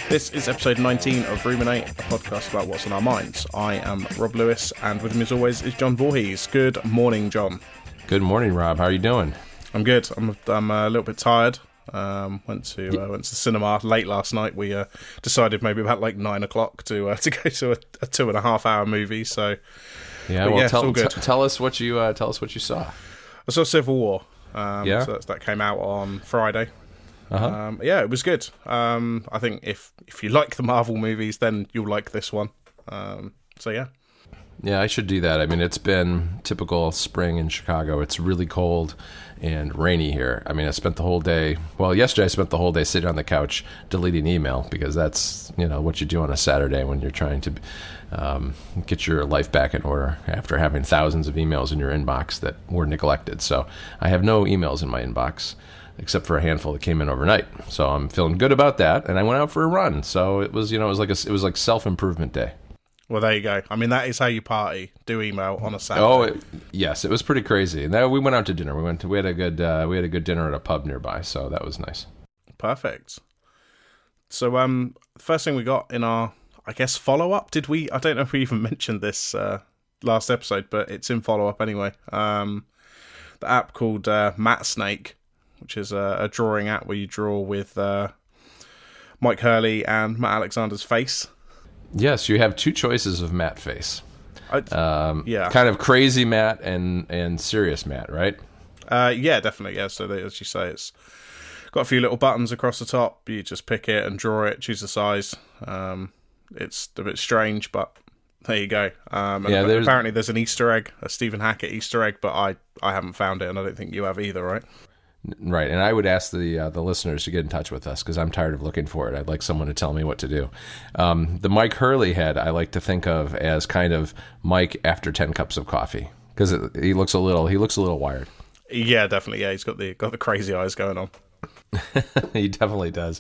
This is episode 19 of Ruminate, a podcast about what's on our minds. I am Rob Lewis, and with me as always is John Voorhees. Good morning, John. Good morning, Rob. How are you doing? I'm good. I'm a little bit tired. Went to the cinema late last night. We decided maybe about like 9 o'clock to go to a 2.5 hour movie. So it's all good. Tell us what you saw. I saw Civil War. So that came out on Friday. It was good. I think if you like the Marvel movies, then you'll like this one. Yeah, I should do that. I mean, it's been typical spring in Chicago. It's really cold and rainy here. I mean, yesterday I spent the whole day sitting on the couch deleting email, because that's, what you do on a Saturday when you're trying to get your life back in order after having thousands of emails in your inbox that were neglected. So I have no emails in my inbox, except for a handful that came in overnight. So I'm feeling good about that. And I went out for a run. So it was, it was like self-improvement day. Well, there you go. I mean, that is how you party. Do email on a Saturday. Yes, it was pretty crazy. And then we went out to dinner. We had a good dinner at a pub nearby. So that was nice. Perfect. So, the first thing we got in our, I guess, follow-up, I don't know if we even mentioned this last episode, but it's in follow-up anyway. The app called Matt Snake, which is a drawing app where you draw with Mike Hurley and Matt Alexander's face. Yes, you have two choices of Matt face. Kind of crazy Matt and serious Matt, right? Yeah, definitely. Yeah, so as you say, it's got a few little buttons across the top. You just pick it and draw it, choose the size. It's a bit strange, but there you go. Apparently there's an Easter egg, a Stephen Hackett Easter egg, but I haven't found it, and I don't think you have either, right? Right, and I would ask the listeners to get in touch with us, because I'm tired of looking for it. I'd like someone to tell me what to do. The Mike Hurley head I like to think of as kind of Mike after 10 cups of coffee, because he looks a little wired. Yeah, definitely. Yeah, he's got the crazy eyes going on. He definitely does.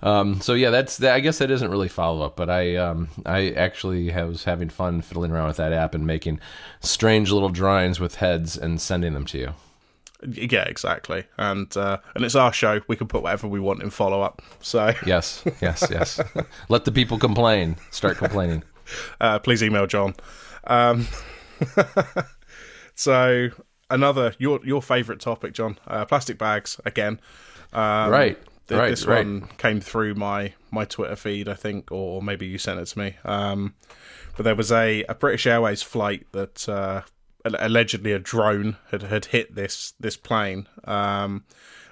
That's I guess that isn't really follow up, but I actually was having fun fiddling around with that app and making strange little drawings with heads and sending them to you. Yeah, exactly. And it's our show. We can put whatever we want in follow-up. So Yes. Let the people complain. Start complaining. Please email John. So another, your favourite topic, John, plastic bags again. This one came through my Twitter feed, I think, or maybe you sent it to me. But there was a British Airways flight that... allegedly a drone had hit this plane, and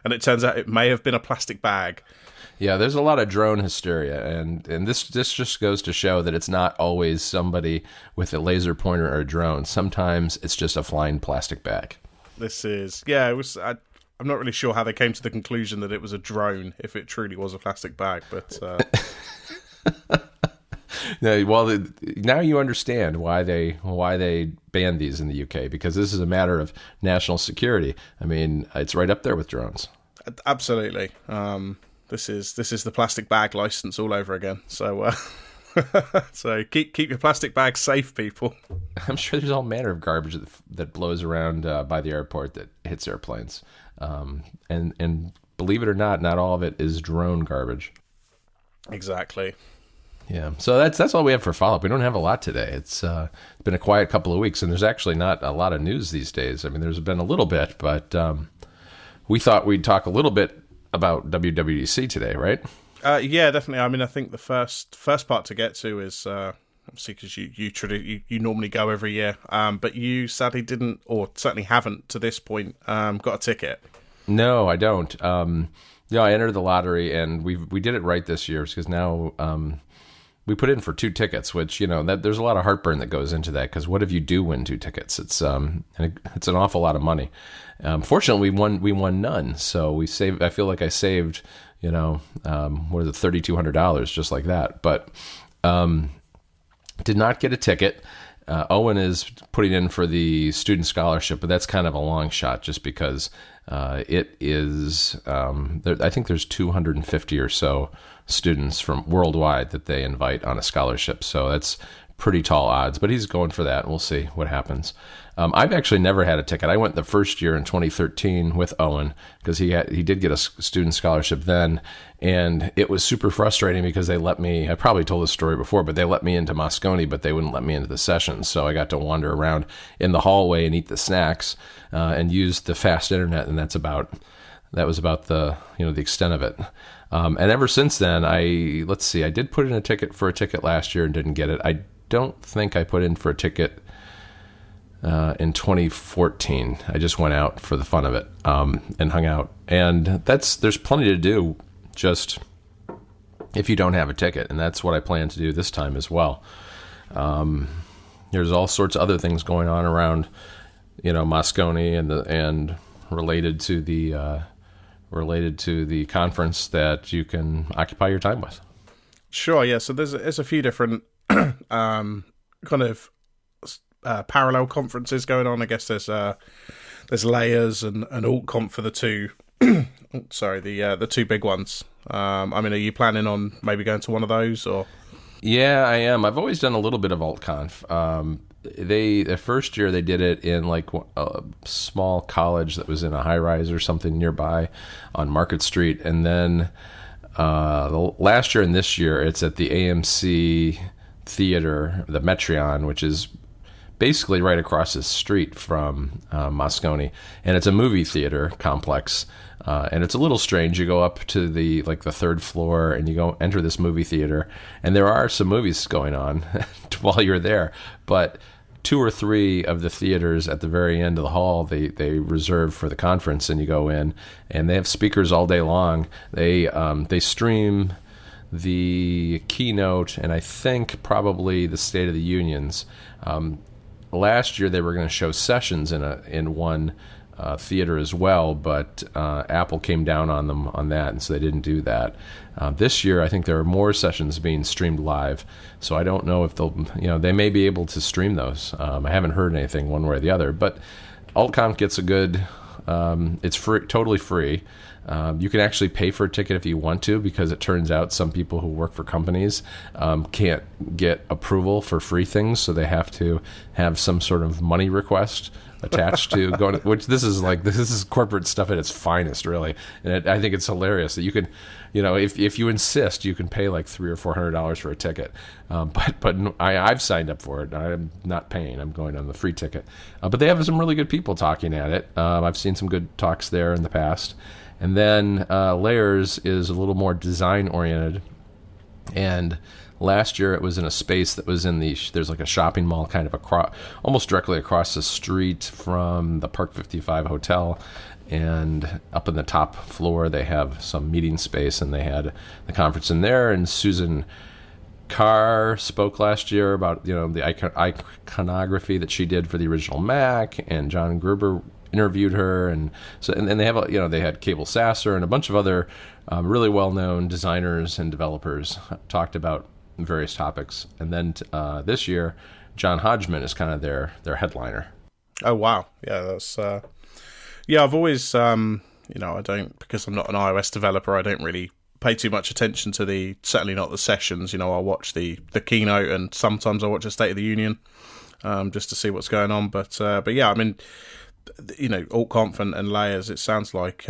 it turns out it may have been a plastic bag. Yeah, there's a lot of drone hysteria, and this just goes to show that it's not always somebody with a laser pointer or a drone. Sometimes it's just a flying plastic bag. I'm not really sure how they came to the conclusion that it was a drone, if it truly was a plastic bag, but Yeah, well, now you understand why they banned these in the UK, because this is a matter of national security. I mean, it's right up there with drones. Absolutely. This is the plastic bag license all over again. So so keep your plastic bags safe, people. I'm sure there's all manner of garbage that blows around by the airport that hits airplanes, and believe it or not all of it is drone garbage. Exactly. Yeah, so that's all we have for follow-up. We don't have a lot today. It's been a quiet couple of weeks, and there's actually not a lot of news these days. I mean, there's been a little bit, but we thought we'd talk a little bit about WWDC today, right? Yeah, definitely. I mean, I think the first part to get to is obviously because you normally go every year, but you sadly didn't, or certainly haven't to this point, got a ticket. No, I don't. I entered the lottery, and we did it right this year, because now we put in for 2 tickets, which, there's a lot of heartburn that goes into that, because what if you do win 2 tickets? It's an awful lot of money. Fortunately, we won none, so I feel like I saved, $3,200 just like that. But did not get a ticket. Owen is putting in for the student scholarship, but that's kind of a long shot, just because it is. I think there's 250 or so students from worldwide that they invite on a scholarship, so that's pretty tall odds, but he's going for that. We'll see what happens. I've actually never had a ticket. I went the first year in 2013 with Owen because he did get a student scholarship then, and it was super frustrating because they let me. I probably told this story before, but they let me into Moscone, but they wouldn't let me into the sessions. So I got to wander around in the hallway and eat the snacks and use the fast internet, and that was about the the extent of it. And ever since then, I did put in a ticket for a ticket last year and didn't get it. I don't think I put in for a ticket in 2014. I just went out for the fun of it and hung out. And there's plenty to do just if you don't have a ticket. And that's what I plan to do this time as well. There's all sorts of other things going on around, Moscone and related to the conference that you can occupy your time with. Sure, yeah. So there's a few different kind of parallel conferences going on. I guess there's Layers and AltConf for the two. the two big ones. Are you planning on maybe going to one of those or? Yeah, I am. I've always done a little bit of AltConf. The first year they did it in like a small college that was in a high rise or something nearby on Market Street, and then the last year and this year it's at the AMC Theater, the Metreon, which is basically right across the street from Moscone, and it's a movie theater complex. And it's a little strange. You go up to the third floor and you go enter this movie theater, and there are some movies going on while you're there. But 2 or 3 of the theaters at the very end of the hall, they reserve for the conference, and you go in, and they have speakers all day long. They stream the keynote, and I think probably the State of the Unions. Last year they were going to show sessions in one theater as well, but Apple came down on them on that, and so they didn't do that. This year, I think there are more sessions being streamed live, so I don't know if they may be able to stream those. I haven't heard anything one way or the other, but AltConf gets a good. It's free, totally free. You can actually pay for a ticket if you want to, because it turns out some people who work for companies can't get approval for free things, so they have to have some sort of money request attached to going. Which this is corporate stuff at its finest, really. And I think it's hilarious that you can, if you insist, you can pay like $300 or $400 for a ticket. But I've signed up for it. I'm not paying. I'm going on the free ticket. But they have some really good people talking at it. I've seen some good talks there in the past. And then Layers is a little more design-oriented. And last year it was in a space that was there's like a shopping mall kind of almost directly across the street from the Park 55 Hotel. And up in the top floor they have some meeting space, and they had the conference in there. And Susan Carr spoke last year about the iconography that she did for the original Mac, and John Gruber interviewed her, and they have they had Cable Sasser and a bunch of other really well-known designers and developers talked about various topics. And then this year, John Hodgman is kind of their headliner. Oh wow, yeah, that's I've always I don't, because I'm not an iOS developer, I don't really pay too much attention to certainly not the sessions. I'll watch the keynote, and sometimes I watch a State of the Union just to see what's going on. But yeah, AltConf and Layers, it sounds like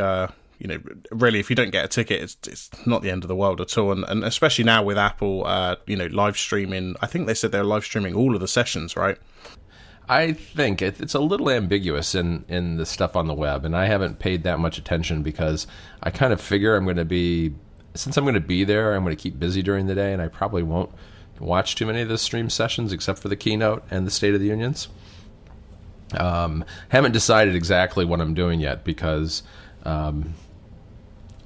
really, if you don't get a ticket, it's not the end of the world at all. And especially now with Apple live streaming, I think they said they're live streaming all of the sessions, right? I think it's a little ambiguous in the stuff on the web, and I haven't paid that much attention because I kind of figure since I'm going to be there, I'm going to keep busy during the day, and I probably won't watch too many of the stream sessions except for the keynote and the State of the Unions. Haven't decided exactly what I'm doing yet, because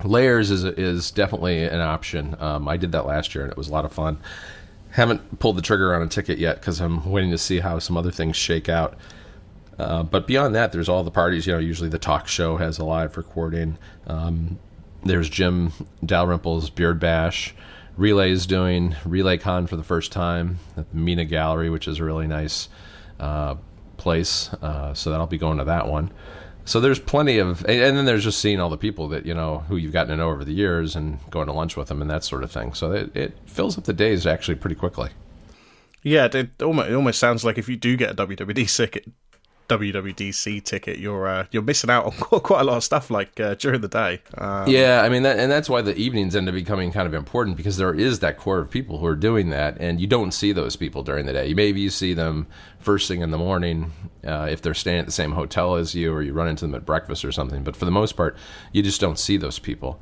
Layers is definitely an option. I did that last year and it was a lot of fun. Haven't pulled the trigger on a ticket yet because I'm waiting to see how some other things shake out. But beyond that, there's all the parties. Usually the talk show has a live recording. There's Jim Dalrymple's Beard Bash. Relay's doing RelayCon for the first time at the Mina Gallery, which is a really nice place. So that'll be going to that one. So there's plenty of, and then there's just seeing all the people that, who you've gotten to know over the years and going to lunch with them and that sort of thing. So it fills up the days actually pretty quickly. Yeah, it almost sounds like if you do get a WWDC ticket, you're missing out on quite a lot of stuff like during the day. Yeah, I mean, that's why the evenings end up becoming kind of important, because there is that core of people who are doing that, and you don't see those people during the day. Maybe you see them first thing in the morning if they're staying at the same hotel as you, or you run into them at breakfast or something. But for the most part, you just don't see those people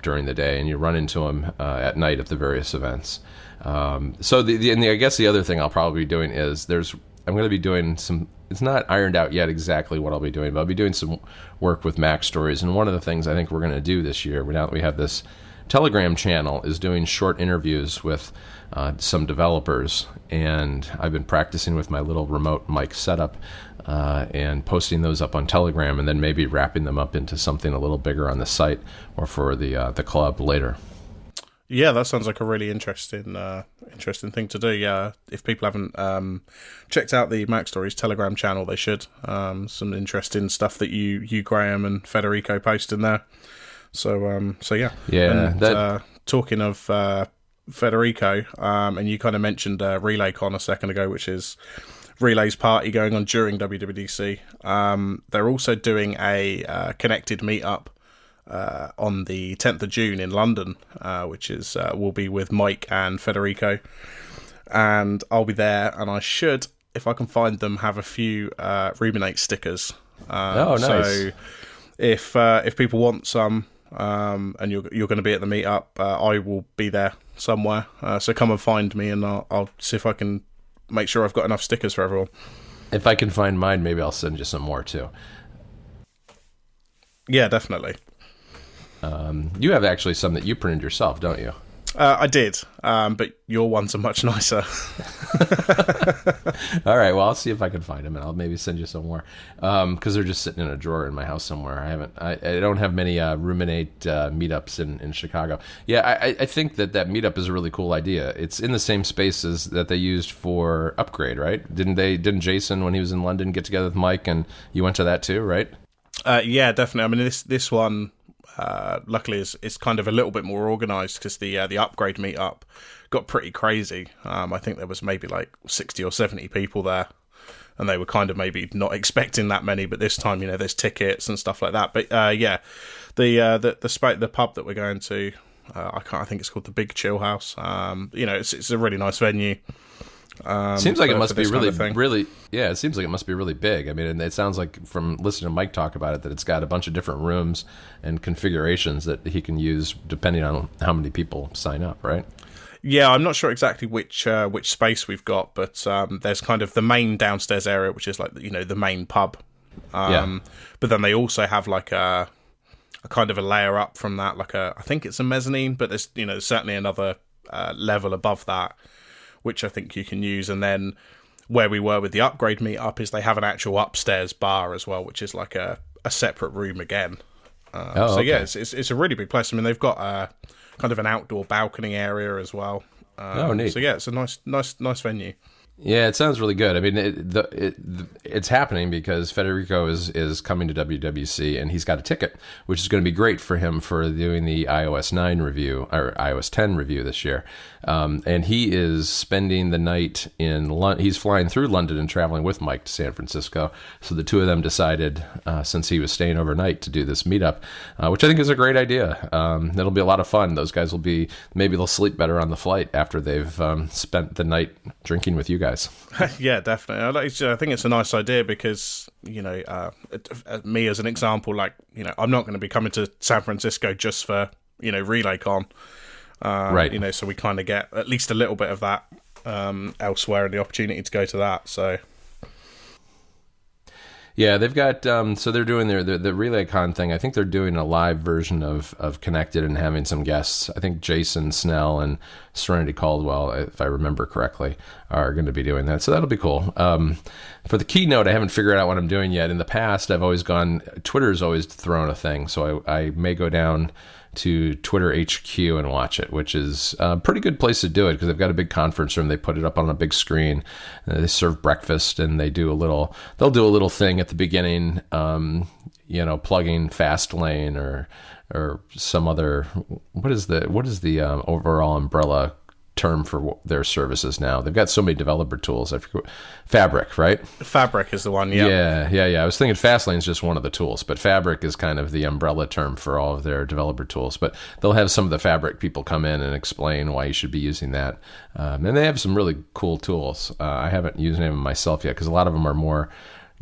during the day, and you run into them at night at the various events. So I guess the other thing I'll probably be doing is I'm going to be doing some. It's not ironed out yet exactly what I'll be doing, but I'll be doing some work with Mac Stories. And one of the things I think we're going to do this year, now that we have this Telegram channel, is doing short interviews with some developers. And I've been practicing with my little remote mic setup and posting those up on Telegram, and then maybe wrapping them up into something a little bigger on the site or for the club later. Yeah, that sounds like a really interesting thing to do. Yeah, if people haven't checked out the Mac Stories Telegram channel, they should. Some interesting stuff that you Graham and Federico post in there. So yeah. Yeah. And, talking of Federico, and you kind of mentioned RelayCon a second ago, which is Relay's party going on during WWDC. They're also doing a connected meetup on the 10th of June in London, which is will be with Mike and Federico, and I'll be there, and I should, if I can find them, have a few Ruminate stickers. Nice. So if people want some, and you're going to be at the meetup, I will be there somewhere. So come and find me, and I'll see if I can make sure I've got enough stickers for everyone. If I can find mine, maybe I'll send you some more too. Yeah, definitely. You have actually some that you printed yourself, don't you? I did, but your ones are much nicer. All right, well, I'll see if I can find them, and I'll maybe send you some more, because they're just sitting in a drawer in my house somewhere. I don't have many Ruminate meetups in Chicago. Yeah, I think that meetup is a really cool idea. It's in the same spaces that they used for Upgrade, right? Didn't Jason, when he was in London, get together with Mike, and you went to that too, right? Yeah, definitely. I mean, this one, luckily is kind of a little bit more organised, because the Upgrade meetup got pretty crazy. I think there was maybe like 60 or 70 people there, and they were kind of maybe not expecting that many. But this time, there's tickets and stuff like that. But yeah, the pub that we're going to, I think it's called the Big Chill House. It's a really nice venue. Seems like it must be really, yeah. It seems like it must be really big. I mean, and it sounds like from listening to Mike talk about it that it's got a bunch of different rooms and configurations that he can use depending on how many people sign up, right? Yeah, I'm not sure exactly which space we've got, but there's kind of the main downstairs area, which is like the main pub. But then they also have like a kind of a layer up from that, like I think it's a mezzanine, but there's certainly another level above that, which I think you can use. And then where we were with the Upgrade meetup is they have an actual upstairs bar as well, which is like a separate room again. Okay. Yeah, it's a really big place. I mean, they've got kind of an outdoor balcony area as well. Neat. So yeah, it's a nice venue. Yeah, it sounds really good. I mean, it's happening because Federico is coming to WWDC, and he's got a ticket, which is going to be great for him for doing the iOS 9 review or iOS 10 review this year. And he is spending the night in London. He's flying through London and traveling with Mike to San Francisco. So the two of them decided, since he was staying overnight, to do this meetup, which I think is a great idea. It'll be a lot of fun. Those guys maybe they'll sleep better on the flight after they've spent the night drinking with you guys. Yeah, definitely. I think it's a nice idea because, me as an example, I'm not going to be coming to San Francisco just for, RelayCon. Right. So we kind of get at least a little bit of that elsewhere, and the opportunity to go to that. So. Yeah, they've got, so they're doing the RelayCon thing. I think they're doing a live version of Connected and having some guests. I think Jason Snell and Serenity Caldwell, if I remember correctly, are going to be doing that. So that'll be cool. For the keynote, I haven't figured out what I'm doing yet. In the past, Twitter's always thrown a thing. So I may go down to Twitter HQ and watch it, which is a pretty good place to do it because they've got a big conference room. They put it up on a big screen. They serve breakfast, and they'll do a little thing at the beginning, plugging Fastlane or some other. What is the overall umbrella term for their services now. They've got so many developer tools. I forget. Fabric, right? Fabric is the one, yeah. Yeah. I was thinking Fastlane is just one of the tools, but Fabric is kind of the umbrella term for all of their developer tools. But they'll have some of the Fabric people come in and explain why you should be using that. And they have some really cool tools. I haven't used any of them myself yet because a lot of them are more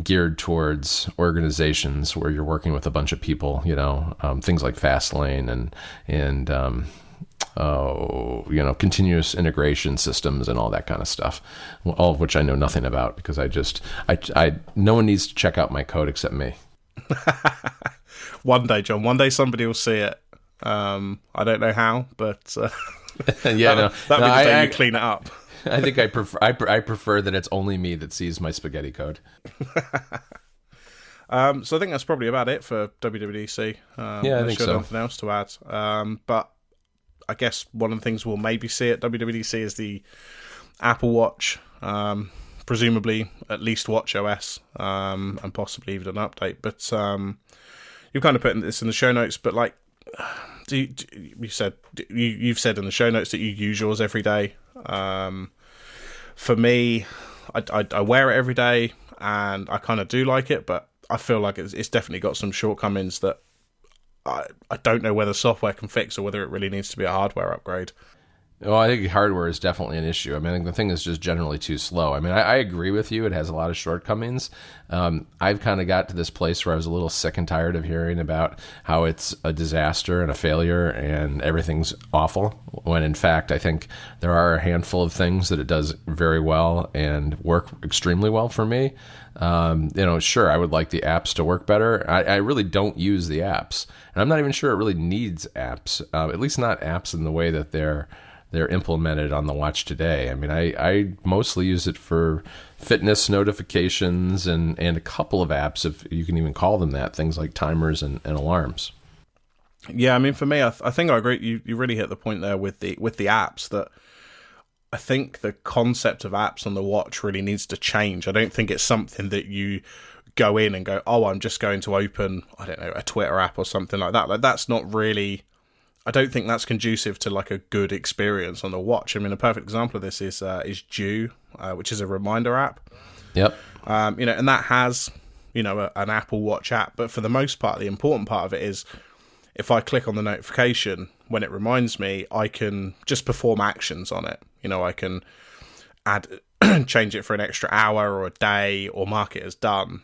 geared towards organizations where you're working with a bunch of people, things like Fastlane and continuous integration systems and all that kind of stuff, all of which I know nothing about because no one needs to check out my code except me. One day, John, somebody will see it. I don't know how, but that'd be the day you clean it up. I think I prefer that it's only me that sees my spaghetti code. So I think that's probably about it for WWDC. I think so. Nothing else to add. But I guess one of the things we'll maybe see at WWDC is the Apple Watch, presumably at least WatchOS, and possibly even an update. But you've kind of put this in the show notes. But like, you've said in the show notes that you use yours every day. For me, I wear it every day, and I kind of do like it, but I feel like it's definitely got some shortcomings that I don't know whether software can fix or whether it really needs to be a hardware upgrade. Well, I think hardware is definitely an issue. I think the thing is just generally too slow. I agree with you. It has a lot of shortcomings. I've kind of got to this place where I was a little sick and tired of hearing about how it's a disaster and a failure and everything's awful, when in fact I think there are a handful of things that it does very well and work extremely well for me. Sure, I would like the apps to work better. I really don't use the apps, and I'm not even sure it really needs apps, at least not apps in the way that they're implemented on the watch today. I mostly use it for fitness notifications and a couple of apps, if you can even call them that, things like timers and alarms. Yeah, for me, I think I agree. You really hit the point there with the apps, that I think the concept of apps on the watch really needs to change. I don't think it's something that you go in and go, oh, I'm just going to open, I don't know, a Twitter app or something like that. Like, that's not really... I don't think that's conducive to like a good experience on the watch. A perfect example of this is Due, which is a reminder app. Yep. And that has, an Apple Watch app. But for the most part, the important part of it is if I click on the notification when it reminds me, I can just perform actions on it. I can change it for an extra hour or a day, or mark it as done,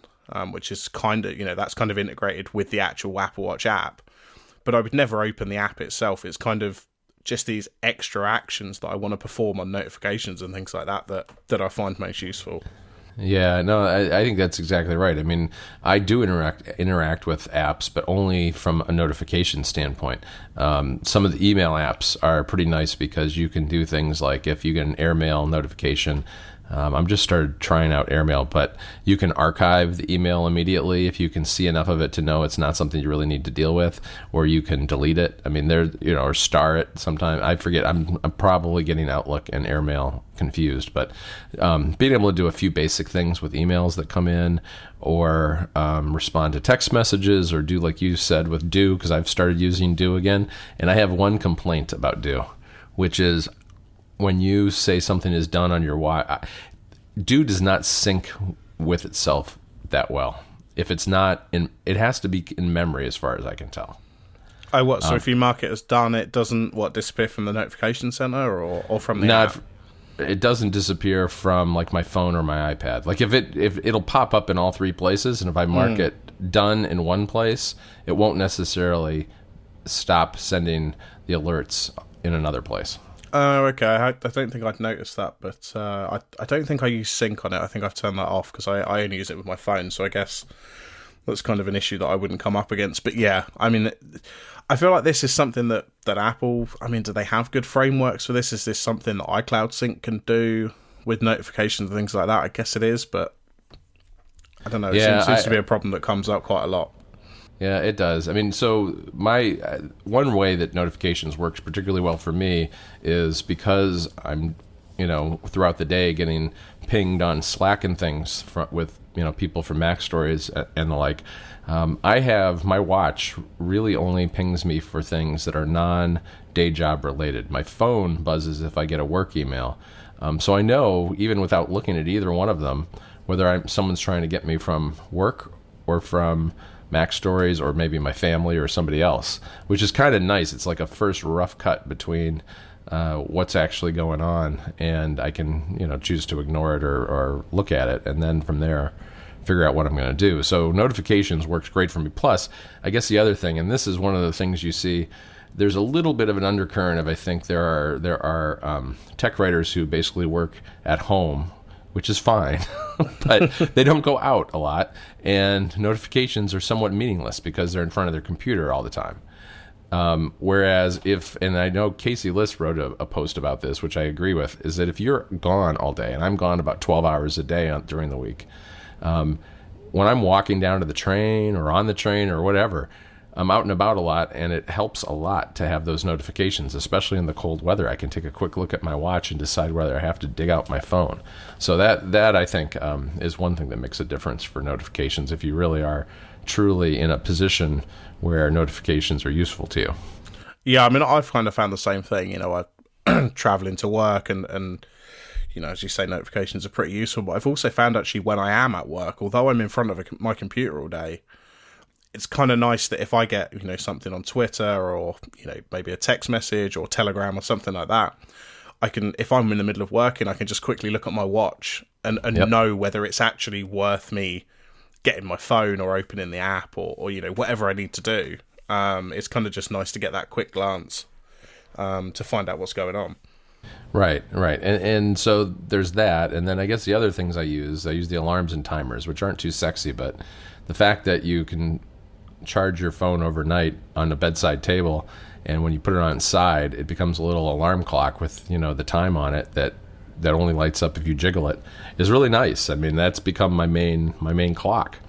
which is kind of, that's kind of integrated with the actual Apple Watch app. But I would never open the app itself. It's kind of just these extra actions that I want to perform on notifications and things like that I find most useful. Yeah, no, I think that's exactly right. I do interact with apps, but only from a notification standpoint. Some of the email apps are pretty nice because you can do things like if you get an airmail notification. I'm just started trying out airmail, but you can archive the email immediately if you can see enough of it to know it's not something you really need to deal with, or you can delete it. Or star it sometime. I forget. I'm probably getting Outlook and airmail confused, but being able to do a few basic things with emails that come in, or respond to text messages, or do like you said with Due, because I've started using Due again, and I have one complaint about Due, which is when you say something is done on your watch, Due does not sync with itself that well. If it's not it has to be in memory, as far as I can tell. Oh, what? So if you mark it as done, it doesn't disappear from the notification center or from the app? It doesn't disappear from like my phone or my iPad. Like if it'll pop up in all three places, and if I mark it done in one place, it won't necessarily stop sending the alerts in another place. Oh, okay. I don't think I'd noticed that, but I don't think I use sync on it. I think I've turned that off because I only use it with my phone, so I guess that's kind of an issue that I wouldn't come up against. But yeah, I feel like this is something that Apple, do they have good frameworks for this? Is this something that iCloud Sync can do with notifications and things like that? I guess it is, but I don't know. It seems to be a problem that comes up quite a lot. Yeah, it does. So my one way that notifications works particularly well for me is because I'm, throughout the day getting pinged on Slack and things with people from Mac Stories and the like. I have my watch really only pings me for things that are non-day job related. My phone buzzes if I get a work email. So I know, even without looking at either one of them, whether someone's trying to get me from work or from Mac Stories or maybe my family or somebody else, which is kind of nice. It's like a first rough cut between what's actually going on, and I can choose to ignore it or look at it, and then from there figure out what I'm going to do. So notifications works great for me. Plus, I guess the other thing, and this is one of the things you see, there's a little bit of an undercurrent of, I think there are tech writers who basically work at home, which is fine, but they don't go out a lot, and notifications are somewhat meaningless because they're in front of their computer all the time. Whereas and I know Casey List wrote a post about this, which I agree with, is that if you're gone all day, and I'm gone about 12 hours a day during the week, when I'm walking down to the train or on the train or whatever, I'm out and about a lot, and it helps a lot to have those notifications, especially in the cold weather. I can take a quick look at my watch and decide whether I have to dig out my phone. So that I think is one thing that makes a difference for notifications if you really are truly in a position where notifications are useful to you. Yeah, I mean, I've kind of found the same thing. I'm traveling to work and as you say, notifications are pretty useful. But I've also found actually when I am at work, although I'm in front of my computer all day, it's kind of nice that if I get, something on Twitter or, maybe a text message or Telegram or something like that, I can, if I'm in the middle of working, I can just quickly look at my watch and Yep. know whether it's actually worth me getting my phone or opening the app or whatever I need to do. It's kind of just nice to get that quick glance to find out what's going on. Right. And so there's that. And then I guess the other things I use the alarms and timers, which aren't too sexy, but the fact that you can charge your phone overnight on a bedside table, and when you put it on its side, it becomes a little alarm clock with, the time on it that only lights up if you jiggle it, is really nice. I mean, that's become my main clock.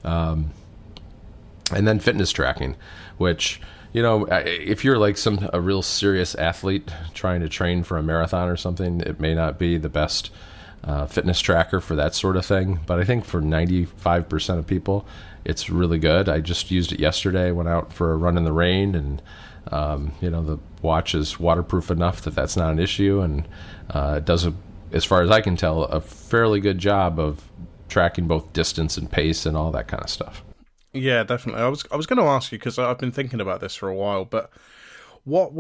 And then fitness tracking, which, if you're like a real serious athlete trying to train for a marathon or something, it may not be the best fitness tracker for that sort of thing. But I think for 95% of people, it's really good. I just used it yesterday, went out for a run in the rain, and the watch is waterproof enough that that's not an issue, and it does, as far as I can tell, a fairly good job of tracking both distance and pace and all that kind of stuff. Yeah, definitely. I was going to ask you, because I've been thinking about this for a while, but what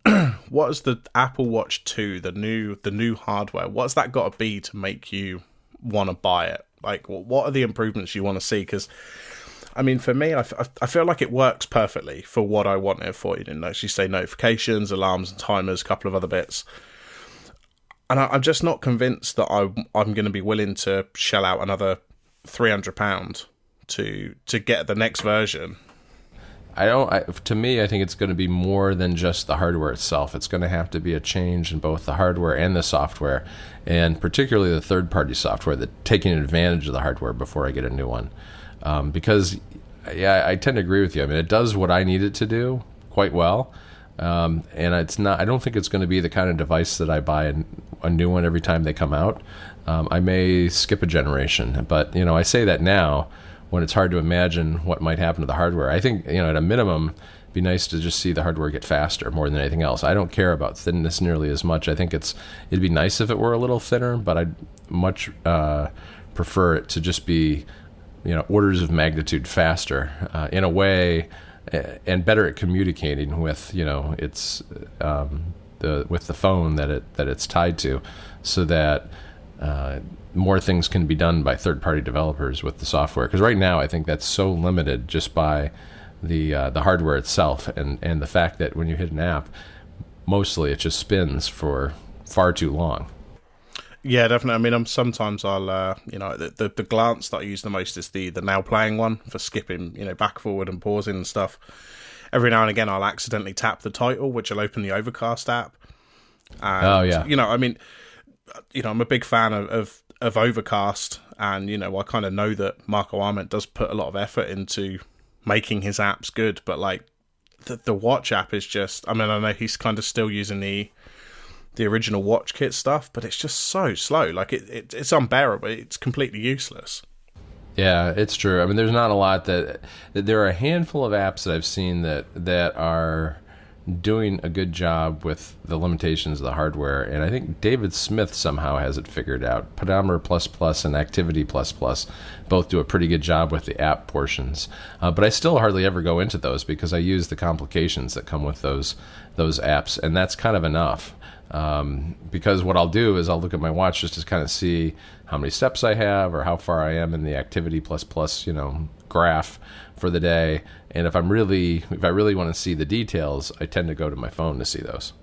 is the Apple Watch 2, the new hardware, what's that got to be to make you want to buy it? Like, what are the improvements you want to see? Because, I mean, for me, I feel like it works perfectly for what I want it for. As you say, notifications, alarms and timers, a couple of other bits. And I'm just not convinced that I'm going to be willing to shell out another £300 to get the next version. To me, I think it's going to be more than just the hardware itself. It's going to have to be a change in both the hardware and the software, and particularly the third-party software, taking advantage of the hardware before I get a new one. Because, yeah, I tend to agree with you. I mean, it does what I need it to do quite well, and it's not. I don't think it's going to be the kind of device that I buy a new one every time they come out. I may skip a generation, but I say that now, when it's hard to imagine what might happen to the hardware. I think, at a minimum, it'd be nice to just see the hardware get faster more than anything else. I don't care about thinness nearly as much. I think it'd be nice if it were a little thinner, but I'd much prefer it to just be, orders of magnitude faster in a way, and better at communicating with, its with the phone that it's tied to, so that more things can be done by third-party developers with the software. Because right now, I think that's so limited just by the hardware itself, and the fact that when you hit an app, mostly it just spins for far too long. Yeah, definitely. I mean, sometimes I'll, the glance that I use the most is the now playing one for skipping, back, forward, and pausing and stuff. Every now and again, I'll accidentally tap the title, which will open the Overcast app. And, oh yeah. I mean, I'm a big fan of Overcast, and I kind of know that Marco Arment does put a lot of effort into making his apps good, but like the Watch app is just, I mean, I know he's kind of still using the the original watch kit stuff, but it's just so slow. Like it's unbearable. It's completely useless. Yeah, it's true. I mean, there's not a lot that there are a handful of apps that I've seen that are doing a good job with the limitations of the hardware, and I think David Smith somehow has it figured out. Pedometer ++ and Activity ++ both do a pretty good job with the app portions, but I still hardly ever go into those because I use the complications that come with those apps, and that's kind of enough. Because what I'll do is I'll look at my watch just to kind of see how many steps I have or how far I am in the Activity ++, graph for the day. And if I really want to see the details, I tend to go to my phone to see those.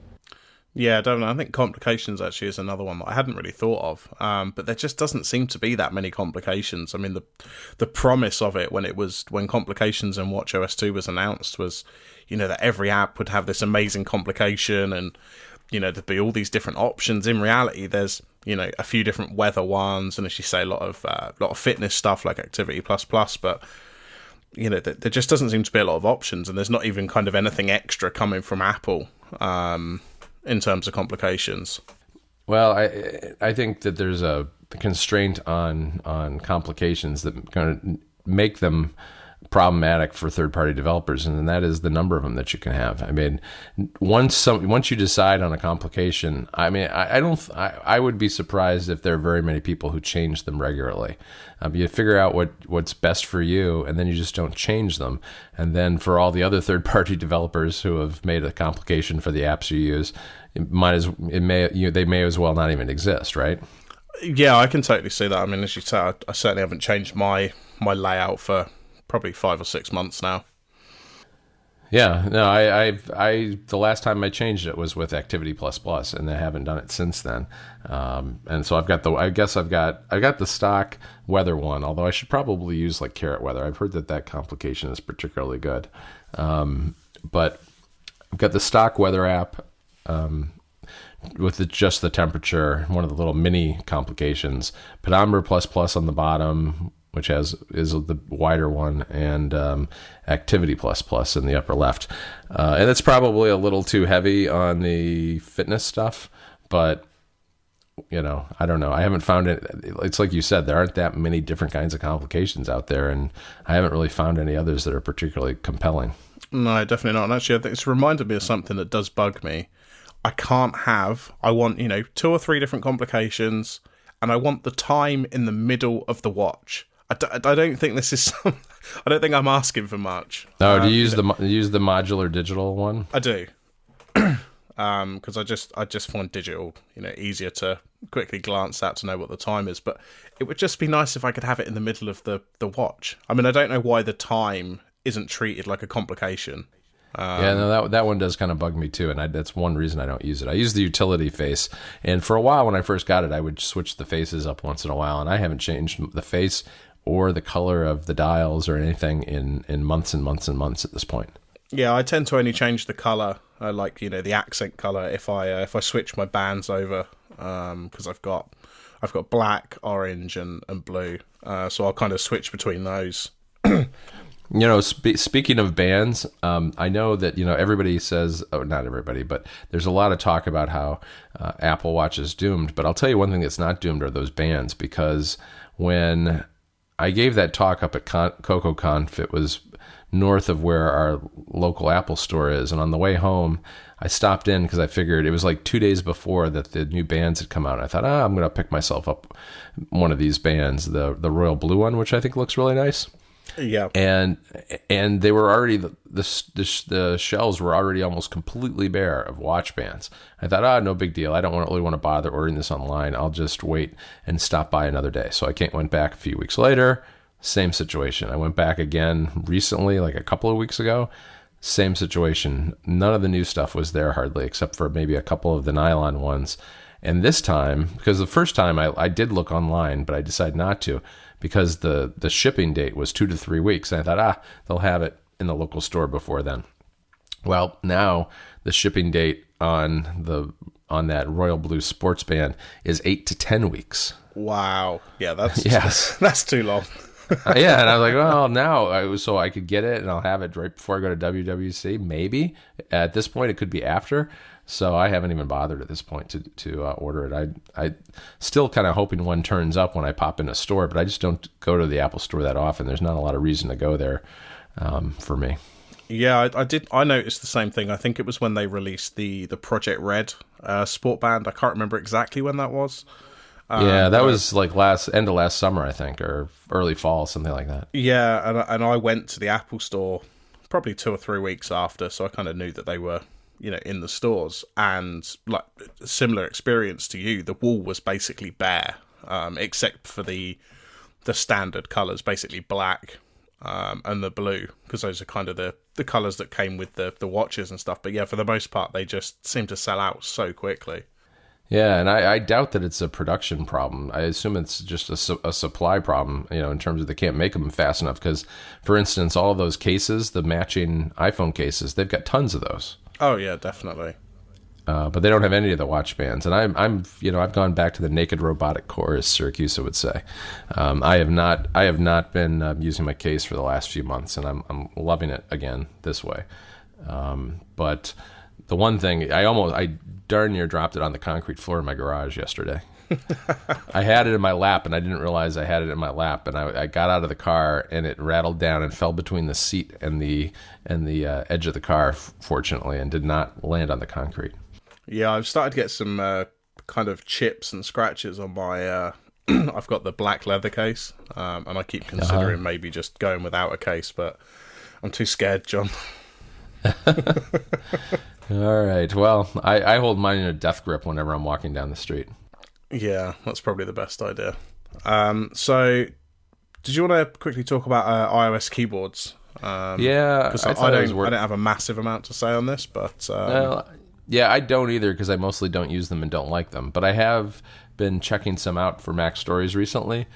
Yeah, definitely. I think complications actually is another one that I hadn't really thought of. But there just doesn't seem to be that many complications. I mean, the promise of it when complications and WatchOS 2 was announced was, that every app would have this amazing complication and, there'd be all these different options. In reality, there's, a few different weather ones, and as you say, a lot of fitness stuff like Activity ++, but there just doesn't seem to be a lot of options, and there's not even kind of anything extra coming from Apple in terms of complications. Well, I think that there's a constraint on complications that kind of make them problematic for third-party developers, and that is the number of them that you can have. I mean, once you decide on a complication, I mean, I would be surprised if there are very many people who change them regularly. You figure out what's best for you, and then you just don't change them. And then for all the other third-party developers who have made a complication for the apps you use, they may as well not even exist, right? Yeah, I can totally see that. I mean, as you say, I certainly haven't changed my layout for probably 5 or 6 months now. Yeah, no, I the last time I changed it was with Activity ++, and I haven't done it since then. And so I've got the stock weather one, although I should probably use like Carrot Weather. I've heard that complication is particularly good. But I've got the stock weather app with just the temperature, one of the little mini complications, Pedometer ++ on the bottom, which is the wider one, and Activity ++ in the upper left. And it's probably a little too heavy on the fitness stuff, but, I don't know. I haven't found it. It's like you said, there aren't that many different kinds of complications out there, and I haven't really found any others that are particularly compelling. No, definitely not. And actually, I think it's reminded me of something that does bug me. I want, 2 or 3 different complications, and I want the time in the middle of the watch. I don't think this is I don't think I'm asking for much. No, do you use the modular digital one? I do. Because I just find digital, easier to quickly glance at to know what the time is. But it would just be nice if I could have it in the middle of the watch. I mean, I don't know why the time isn't treated like a complication. Yeah, no, that one does kind of bug me too, and that's one reason I don't use it. I use the utility face, and for a while when I first got it, I would switch the faces up once in a while, and I haven't changed the face or the color of the dials or anything in months and months and months at this point. Yeah, I tend to only change the color, the accent color, if I switch my bands over, because I've got black, orange, and blue, so I'll kind of switch between those. Speaking of bands, I know that, everybody says, not everybody, but there's a lot of talk about how Apple Watch is doomed. But I'll tell you one thing that's not doomed are those bands, because when I gave that talk up at CocoConf, it was north of where our local Apple store is. And on the way home, I stopped in because I figured it was like 2 days before that the new bands had come out. I thought, I'm going to pick myself up one of these bands, the royal blue one, which I think looks really nice. Yeah, and they were already the shelves were already almost completely bare of watch bands. I thought, no big deal. I don't really want to bother ordering this online. I'll just wait and stop by another day. So I went back a few weeks later. Same situation. I went back again recently, like a couple of weeks ago. Same situation. None of the new stuff was there hardly, except for maybe a couple of the nylon ones. And this time, because the first time I did look online, but I decided not to, because the shipping date was 2 to 3 weeks. And I thought, they'll have it in the local store before then. Well, now the shipping date on that royal blue sports band is 8 to 10 weeks. Wow. Yeah, yes. That's too long. Yeah, and I was like, well, now, so I could get it, and I'll have it right before I go to WWDC, maybe. At this point, it could be after. So I haven't even bothered at this point to order it. I still kind of hoping one turns up when I pop in a store, but I just don't go to the Apple Store that often. There's not a lot of reason to go there for me. Yeah, I did. I noticed the same thing. I think it was when they released the Project Red sport band. I can't remember exactly when that was. Yeah, that was like end of last summer, I think, or early fall, something like that. Yeah, and I went to the Apple Store probably 2 or 3 weeks after, so I kind of knew that they were, in the stores. And like similar experience to you, the wall was basically bare, except for the standard colours, basically black and the blue, because those are kind of the colours that came with the watches and stuff. But yeah, for the most part, they just seem to sell out so quickly. Yeah, and I doubt that it's a production problem. I assume it's just a supply problem, in terms of they can't make them fast enough. Because, for instance, all of those cases, the matching iPhone cases, they've got tons of those. Oh yeah, definitely. But they don't have any of the watch bands. And I've gone back to the naked robotic core, as Syracuse would say. I have not been using my case for the last few months, and I'm loving it again this way. But the one thing I darn near dropped it on the concrete floor in my garage yesterday. I had it in my lap, and I didn't realize I had it in my lap. And I got out of the car, and it rattled down and fell between the seat and the edge of the car, fortunately, and did not land on the concrete. Yeah, I've started to get some kind of chips and scratches on my. I've got the black leather case, and I keep considering maybe just going without a case, but I'm too scared, John. All right. Well, I hold mine in a death grip whenever I'm walking down the street. Yeah, that's probably the best idea. So, did you want to quickly talk about iOS keyboards? Yeah, because I don't have a massive amount to say on this, but yeah, I don't either because I mostly don't use them and don't like them. But I have been checking some out for Mac Stories recently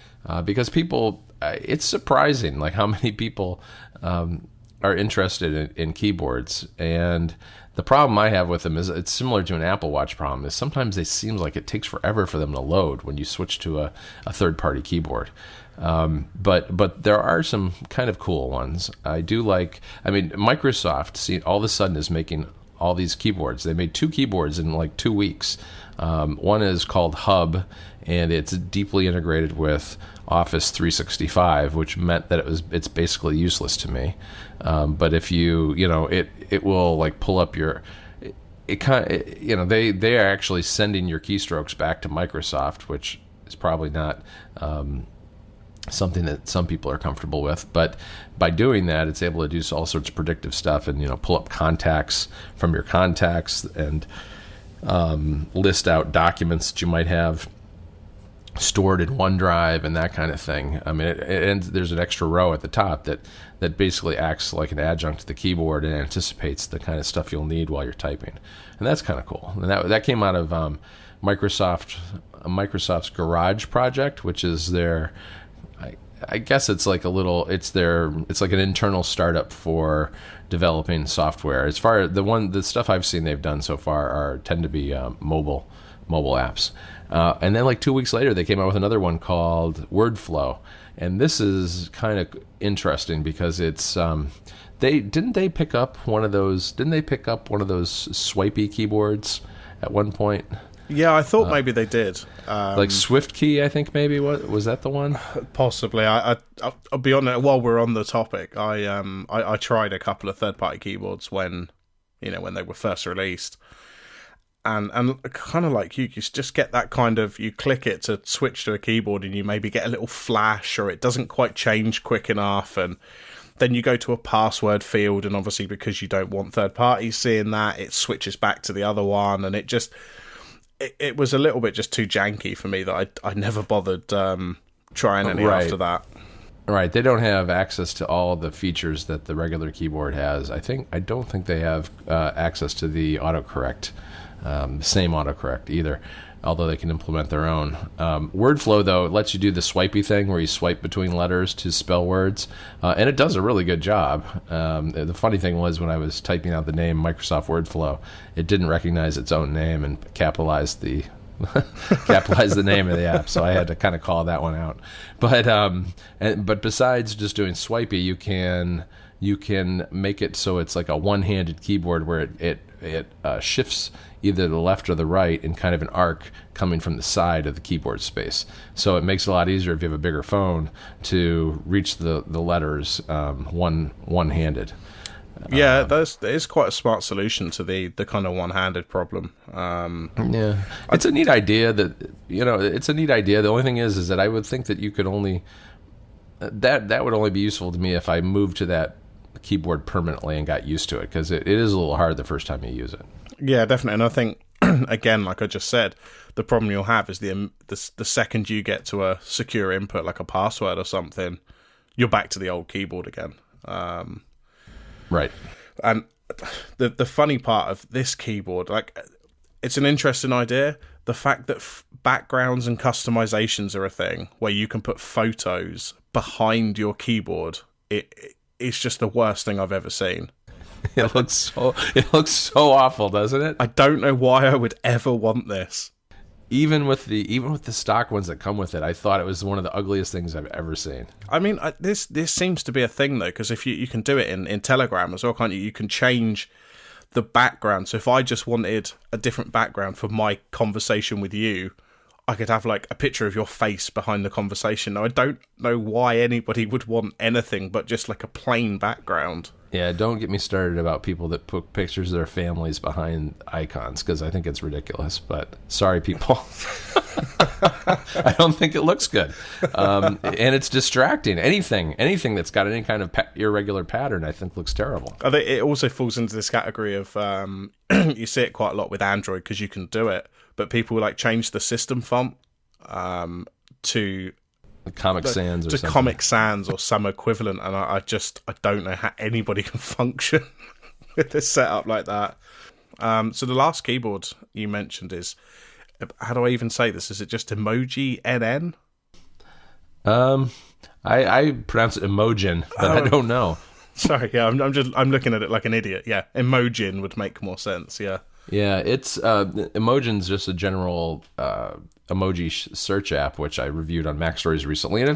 because people. It's surprising, like how many people are interested in keyboards. And the problem I have with them is it's similar to an Apple Watch problem, is sometimes it seems like it takes forever for them to load when you switch to a third-party keyboard. But there are some kind of cool ones. Microsoft, all of a sudden is making all these keyboards. They made 2 keyboards in like 2 weeks. One is called Hub, and it's deeply integrated with Office 365, which meant that it's basically useless to me. But if it will like pull up your, they are actually sending your keystrokes back to Microsoft, which is probably not something that some people are comfortable with. But by doing that, it's able to do all sorts of predictive stuff and pull up contacts from your contacts and list out documents that you might have stored in OneDrive and that kind of thing. I mean, and there's an extra row at the top that basically acts like an adjunct to the keyboard and anticipates the kind of stuff you'll need while you're typing, and that's kind of cool. And that came out of Microsoft's Garage project, which is their, I guess it's like it's like an internal startup for developing software. As far as the stuff I've seen they've done so far tend to be mobile apps. And then like 2 weeks later, they came out with another one called WordFlow. And this is kind of interesting because it's didn't they pick up one of those swipey keyboards at one point? Yeah, I thought maybe they did. Like SwiftKey, I think maybe. What was that the one? Possibly. I'll be honest. While we're on the topic, I tried a couple of third-party keyboards when they were first released. And kind of like you just get that kind of, you click it to switch to a keyboard and you maybe get a little flash or it doesn't quite change quick enough, and then you go to a password field, and obviously because you don't want third parties seeing that, it switches back to the other one, and it was a little bit just too janky for me that I never bothered trying any after that. Right, they don't have access to all the features that the regular keyboard has. I don't think they have access to the autocorrect. Same autocorrect either, although they can implement their own. WordFlow, though, lets you do the swipey thing where you swipe between letters to spell words, and it does a really good job. The funny thing was when I was typing out the name Microsoft WordFlow, it didn't recognize its own name and capitalized the name of the app, so I had to kind of call that one out. But besides just doing swipey, you can make it so it's like a one-handed keyboard where it it shifts either the left or the right in kind of an arc coming from the side of the keyboard space. So it makes it a lot easier if you have a bigger phone to reach the letters one-handed. Yeah, that is quite a smart solution to the kind of one-handed problem. Yeah, it's a neat idea. It's a neat idea. The only thing is that I would think that you could only that would only be useful to me if I moved to that keyboard permanently and got used to it, because it is a little hard the first time you use it. Yeah, definitely. And I think again, like I just said, the problem you'll have is the second you get to a secure input like a password or something, you're back to the old keyboard again. Right. And the funny part of this keyboard, like, it's an interesting idea. The fact that backgrounds and customizations are a thing where you can put photos behind your keyboard, it's just the worst thing I've ever seen. It looks so awful, doesn't it? I don't know why I would ever want this. Even with the stock ones that come with it, I thought it was one of the ugliest things I've ever seen. I mean, this seems to be a thing, though, because if you can do it in Telegram as well, can't you? You can change the background. So if I just wanted a different background for my conversation with you, I could have like a picture of your face behind the conversation. Now, I don't know why anybody would want anything but just like a plain background. Yeah, don't get me started about people that put pictures of their families behind icons, because I think it's ridiculous. But sorry, people. I don't think it looks good. And it's distracting. Anything that's got any kind of irregular pattern, I think, looks terrible. I think it also falls into this category of, you see it quite a lot with Android because you can do it, but people like change the system font to Comic Sans or to something. Comic Sans or some equivalent, and I don't know how anybody can function with a setup like that. So the last keyboard you mentioned is, how do I even say this? Is it just Emoji NN? I pronounce it Emojin, but I don't know. Sorry, yeah, I'm looking at it like an idiot. Yeah, Emojin would make more sense. Yeah. Yeah, it's Emojin's just a general emoji search app, which I reviewed on Mac Stories recently, and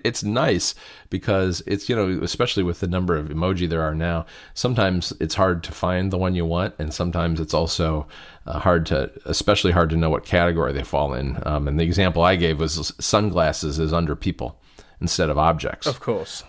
it's nice because it's, especially with the number of emoji there are now, sometimes it's hard to find the one you want, and sometimes it's also especially hard to know what category they fall in. And the example I gave was sunglasses is under people instead of objects. Of course.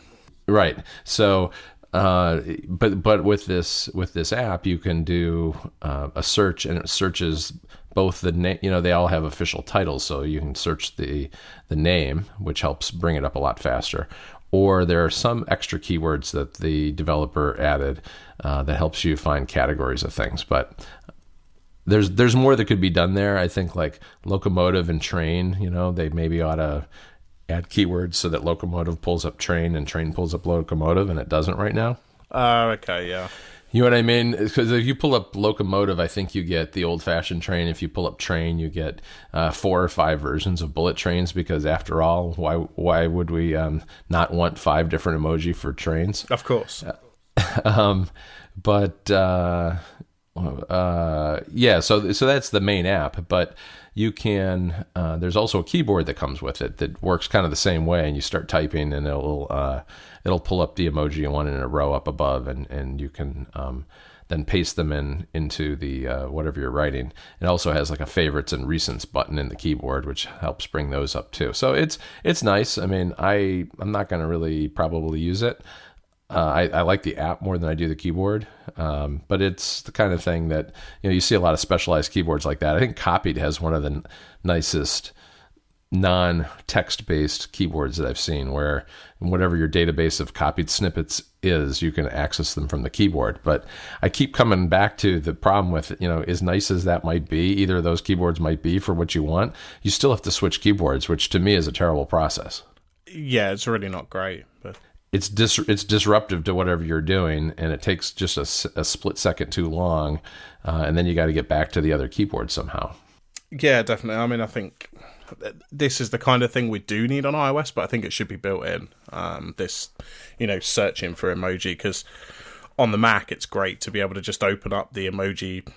Right. So but with this app, you can do a search, and it searches both the name. They all have official titles, so you can search the name, which helps bring it up a lot faster. Or there are some extra keywords that the developer added that helps you find categories of things. But there's more that could be done there. I think like locomotive and train. They maybe ought to add keywords so that locomotive pulls up train and train pulls up locomotive, and it doesn't right now. Okay, yeah. You know what I mean? Because if you pull up locomotive, I think you get the old-fashioned train. If you pull up train, you get 4 or 5 versions of bullet trains, because after all, why would we not want 5 different emoji for trains? Of course. Yeah, so that's the main app, but you can, there's also a keyboard that comes with it that works kind of the same way, and you start typing and it'll pull up the emoji you want in a row up above, and you can then paste them into the whatever you're writing. It also has like a favorites and recents button in the keyboard, which helps bring those up too. So it's nice. I mean, I'm not going to really probably use it. I like the app more than I do the keyboard, but it's the kind of thing that you see a lot of specialized keyboards like that. I think Copied has one of the nicest non-text based keyboards that I've seen, where whatever your database of copied snippets is, you can access them from the keyboard. But I keep coming back to the problem with, as nice as that might be, either of those keyboards might be for what you want, you still have to switch keyboards, which to me is a terrible process. Yeah, it's really not great, but it's disruptive to whatever you're doing, and it takes just a split second too long, and then you got to get back to the other keyboard somehow. Yeah, definitely. I mean, I think this is the kind of thing we do need on iOS, but I think it should be built in. This, searching for emoji, because on the Mac, it's great to be able to just open up the emoji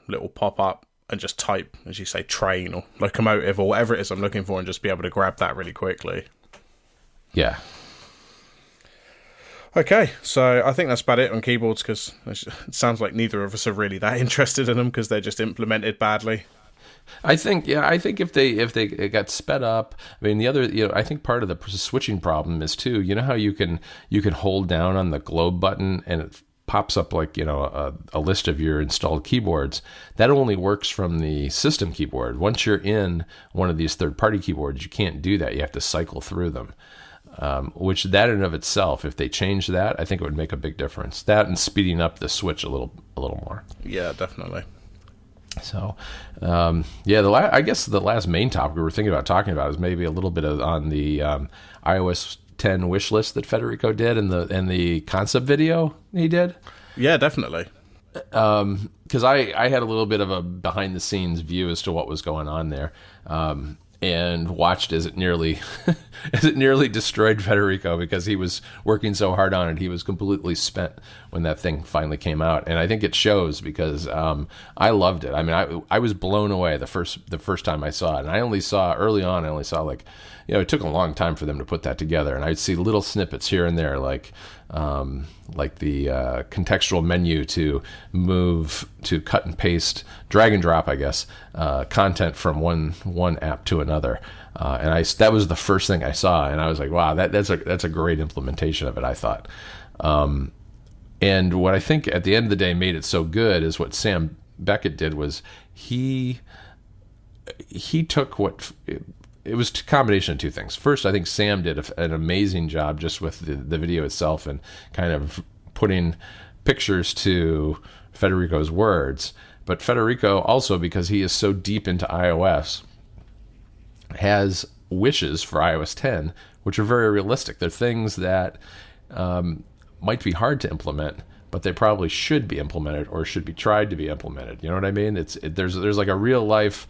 little pop-up and just type, as you say, train or locomotive or whatever it is I'm looking for, and just be able to grab that really quickly. Yeah. Okay, so I think that's about it on keyboards, because it sounds like neither of us are really that interested in them because they're just implemented badly. I think if they got sped up, I mean the other, I think part of the switching problem is too, how you can hold down on the globe button and it pops up like a list of your installed keyboards. That only works from the system keyboard. Once you're in one of these third-party keyboards, you can't do that. You have to cycle through them. Which that in and of itself, if they change that, I think it would make a big difference. That and speeding up the switch a little more. Yeah, definitely. So, I guess the last main topic we were thinking about talking about is maybe a little bit on the iOS 10 wish list that Federico did and the concept video he did. Yeah, definitely. Because I had a little bit of a behind the scenes view as to what was going on there. And watched as it nearly destroyed Federico because he was working so hard on it. He was completely spent when that thing finally came out, and I think it shows because I loved it. I mean, I was blown away the first time I saw it, and I only saw like, it took a long time for them to put that together, and I'd see little snippets here and there, like the contextual menu to move, to cut and paste, drag and drop, I guess, content from one app to another. And that was the first thing I saw, and I was like, wow, that's a great implementation of it, I thought. And what I think at the end of the day made it so good is what Sam Beckett did was he took what. It was a combination of two things. First, I think Sam did an amazing job just with the video itself and kind of putting pictures to Federico's words. But Federico also, because he is so deep into iOS, has wishes for iOS 10, which are very realistic. They're things that might be hard to implement, but they probably should be implemented or should be tried to be implemented. You know what I mean? There's like a real life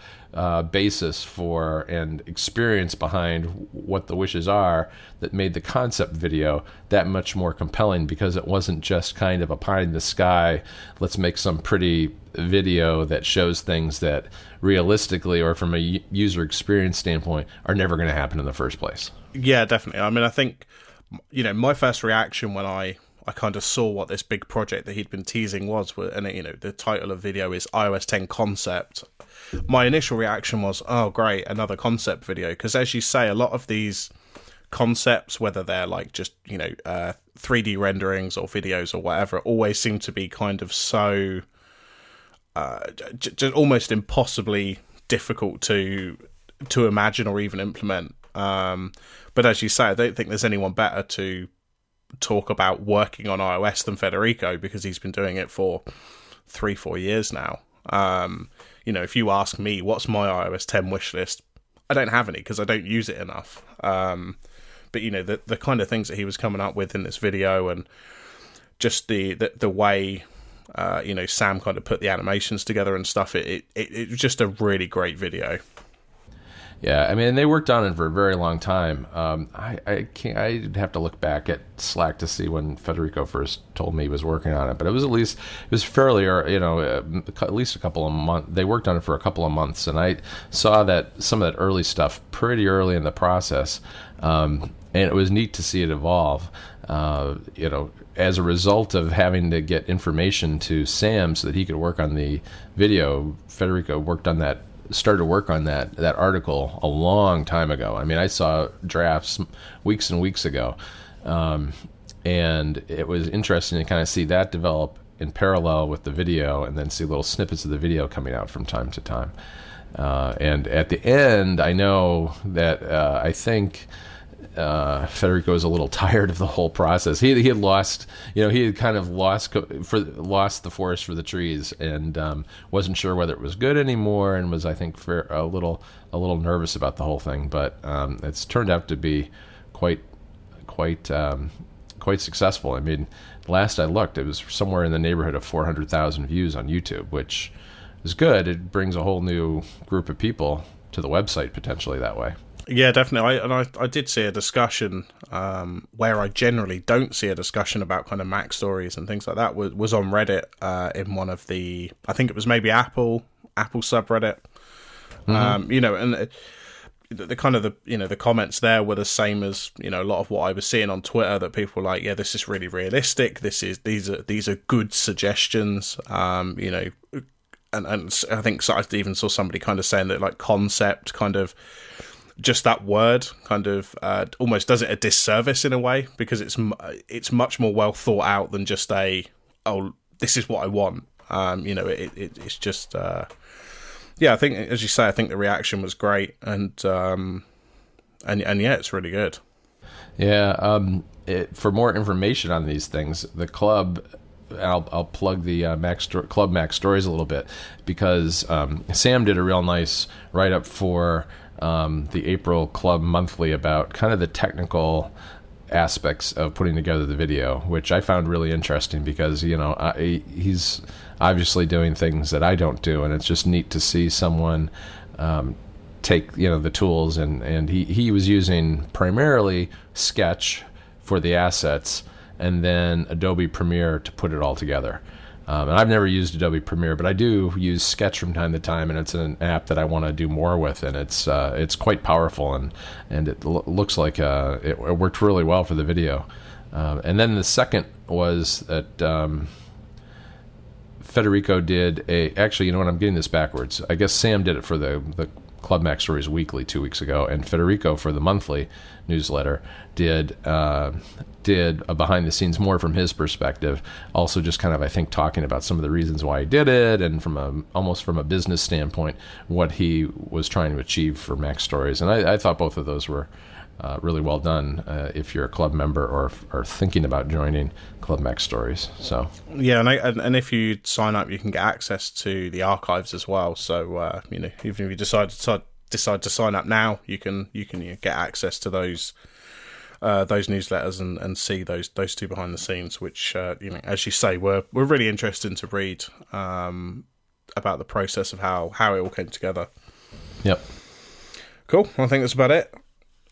basis for and experience behind what the wishes are that made the concept video that much more compelling, because it wasn't just kind of a pie in the sky, let's make some pretty video that shows things that realistically or from a user experience standpoint are never going to happen in the first place. Yeah, definitely. I mean, I think, my first reaction when I kind of saw what this big project that he'd been teasing was, and the title of the video is iOS 10 Concept. My initial reaction was, oh great, another concept video, because as you say, a lot of these concepts, whether they're like just 3D renderings or videos or whatever, always seem to be kind of so just almost impossibly difficult to imagine or even implement. But as you say, I don't think there's anyone better to talk about working on iOS than Federico, because he's been doing it for 3-4 years now. If you ask me what's my iOS 10 wish list, I don't have any because I don't use it enough. But the kind of things that he was coming up with in this video, and just the way Sam kind of put the animations together and stuff, it was just a really great video. Yeah, I mean, they worked on it for a very long time. I'd have to look back at Slack to see when Federico first told me he was working on it, but it was fairly, at least a couple of months. They worked on it for a couple of months, and I saw that some of that early stuff pretty early in the process, and it was neat to see it evolve. As a result of having to get information to Sam so that he could work on the video, Federico started work on that article a long time ago. I mean, I saw drafts weeks and weeks ago, and it was interesting to kind of see that develop in parallel with the video, and then see little snippets of the video coming out from time to time. And at the end, I know that I think Federico was a little tired of the whole process. He had lost, he had kind of lost the forest for the trees, and wasn't sure whether it was good anymore, and was, I think, a little nervous about the whole thing. But it's turned out to be quite successful. I mean, last I looked, it was somewhere in the neighborhood of 400,000 views on YouTube, which is good. It brings a whole new group of people to the website potentially that way. Yeah, definitely. I did see a discussion where I generally don't see a discussion about kind of Mac stories and things like that. Was on Reddit in one of the, I think it was maybe Apple subreddit. Mm-hmm. And the kind of the comments there were the same as a lot of what I was seeing on Twitter, that people were like, yeah, this is really realistic. These are good suggestions. And I think I even saw somebody kind of saying that like concept kind of just that word kind of almost does it a disservice in a way, because it's much more well thought out than just this is what I want. It's just. Yeah, I think, as you say, I think the reaction was great, and yeah, it's really good. Yeah, for more information on these things, the club, I'll plug the Club Mac Stories a little bit, because Sam did a real nice write-up for the April Club Monthly about kind of the technical aspects of putting together the video, which I found really interesting, because he's obviously doing things that I don't do, and it's just neat to see someone take the tools, and he was using primarily Sketch for the assets, and then Adobe Premiere to put it all together. And I've never used Adobe Premiere, but I do use Sketch from time to time, and it's an app that I want to do more with, and it's quite powerful, and it looks like it worked really well for the video. And then the second was that Federico did actually, you know what, I'm getting this backwards. I guess Sam did it for the Club Mac Stories Weekly 2 weeks ago, and Federico for the monthly newsletter did a behind the scenes, more from his perspective, also just kind of, I think, talking about some of the reasons why he did it, and almost from a business standpoint, what he was trying to achieve for Mac Stories. And I thought both of those were really well done if you're a club member or are thinking about joining Club Mac Stories. So yeah, and if you sign up, you can get access to the archives as well. So even if you decide to sign up now, you can get access to those newsletters and see those two behind the scenes, which as you say, were really interesting to read about the process of how it all came together. Yep. Cool. I think that's about it.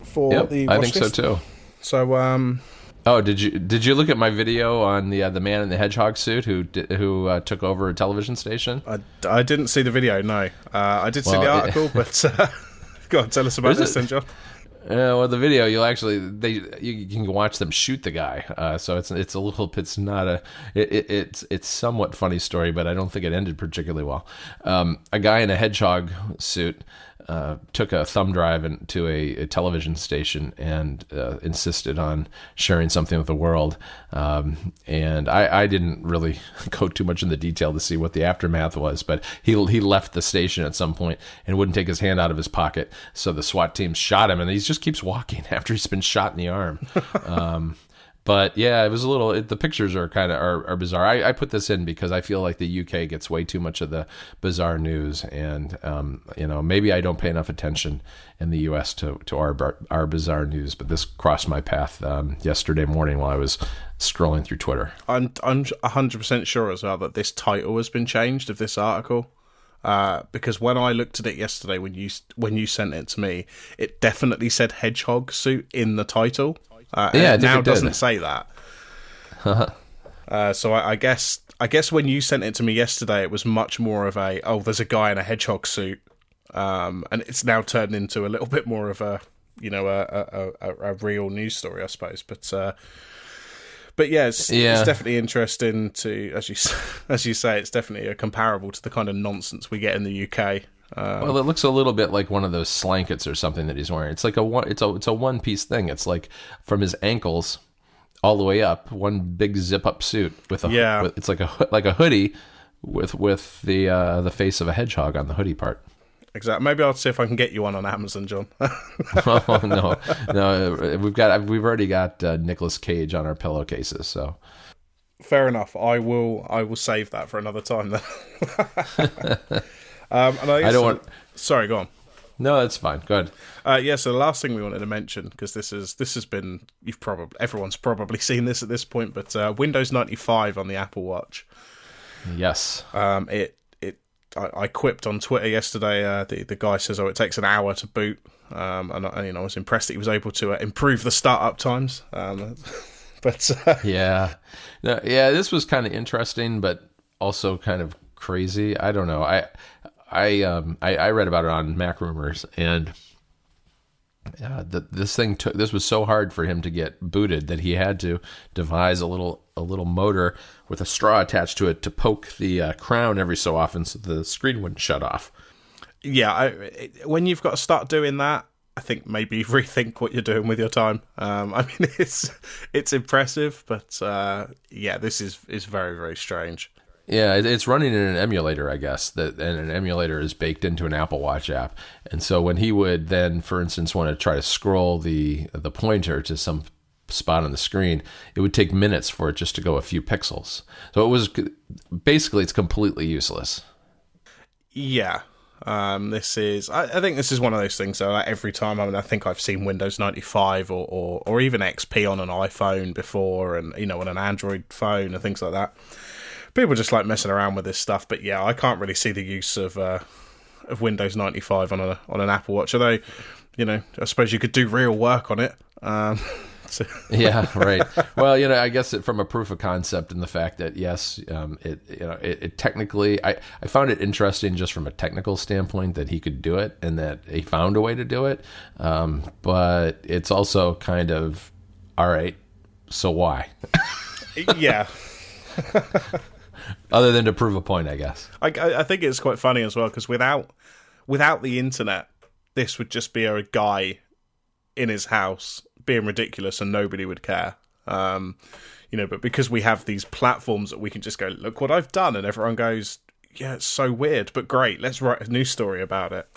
I think so too. So, did you look at my video on the man in the hedgehog suit who took over a television station? I didn't see the video. No, I did see the article, but go on, tell us about this, then, John. Well, the video you can watch them shoot the guy. So it's a little. It's not a. It's somewhat funny story, but I don't think it ended particularly well. A guy in a hedgehog suit took a thumb drive into a television station and insisted on sharing something with the world. And I didn't really go too much in the detail to see what the aftermath was, but he left the station at some point and wouldn't take his hand out of his pocket. So the SWAT team shot him, and he just keeps walking after he's been shot in the arm. But yeah, it was a little. The pictures are kind of are bizarre. I put this in because I feel like the UK gets way too much of the bizarre news, and maybe I don't pay enough attention in the US to our bizarre news. But this crossed my path yesterday morning while I was scrolling through Twitter. I'm 100% sure as well that this title has been changed of this article. Because when I looked at it yesterday, when you sent it to me, it definitely said hedgehog suit in the title. It now doesn't say that. So I guess when you sent it to me yesterday, it was much more of there's a guy in a hedgehog suit, and it's now turned into a little bit more of a real news story, I suppose. But yeah, it's definitely interesting to, as you say, it's definitely a comparable to the kind of nonsense we get in the UK. Well, it looks a little bit like one of those slankets or something that he's wearing. It's like it's a one piece thing. It's like from his ankles all the way up, one big zip up suit with it's like a hoodie with the face of a hedgehog on the hoodie part. Exactly. Maybe I'll see if I can get you one on Amazon, John. Oh, no, we've already got Nicolas Cage on our pillowcases, so. Fair enough. I will save that for another time then. And I don't want. Sorry, go on. No, that's fine. Go ahead. So the last thing we wanted to mention, because this has been everyone's probably seen this at this point, but Windows 95 on the Apple Watch. Yes. I quipped on Twitter yesterday. The guy says, it takes an hour to boot, and I was impressed that he was able to improve the startup times. But this was kind of interesting, but also kind of crazy. I don't know. I read about it on Mac Rumors, and This was so hard for him to get booted that he had to devise a little motor with a straw attached to it to poke the crown every so often so the screen wouldn't shut off. Yeah, when you've got to start doing that, I think maybe rethink what you're doing with your time. I mean, it's impressive, but this is very, very strange. Yeah, it's running in an emulator, I guess, and an emulator is baked into an Apple Watch app. And so when he would then, for instance, want to try to scroll the pointer to some spot on the screen, it would take minutes for it just to go a few pixels. So it was basically, it's completely useless. Yeah. I think this is one of those things. So every time, I think I've seen Windows 95 or even XP on an iPhone before, and on an Android phone and things like that. People just like messing around with this stuff, but yeah, I can't really see the use of Windows 95 on an Apple Watch. Although, I suppose you could do real work on it. Yeah, right. Well, I guess from a proof of concept and the fact that yes, it technically, I found it interesting just from a technical standpoint that he could do it and that he found a way to do it. But it's also kind of all right. So why? Yeah. Other than to prove a point, I guess. I think it's quite funny as well, because without the internet, this would just be a guy in his house being ridiculous and nobody would care. But because we have these platforms that we can just go, look what I've done, and everyone goes, yeah, it's so weird, but great, let's write a news story about it.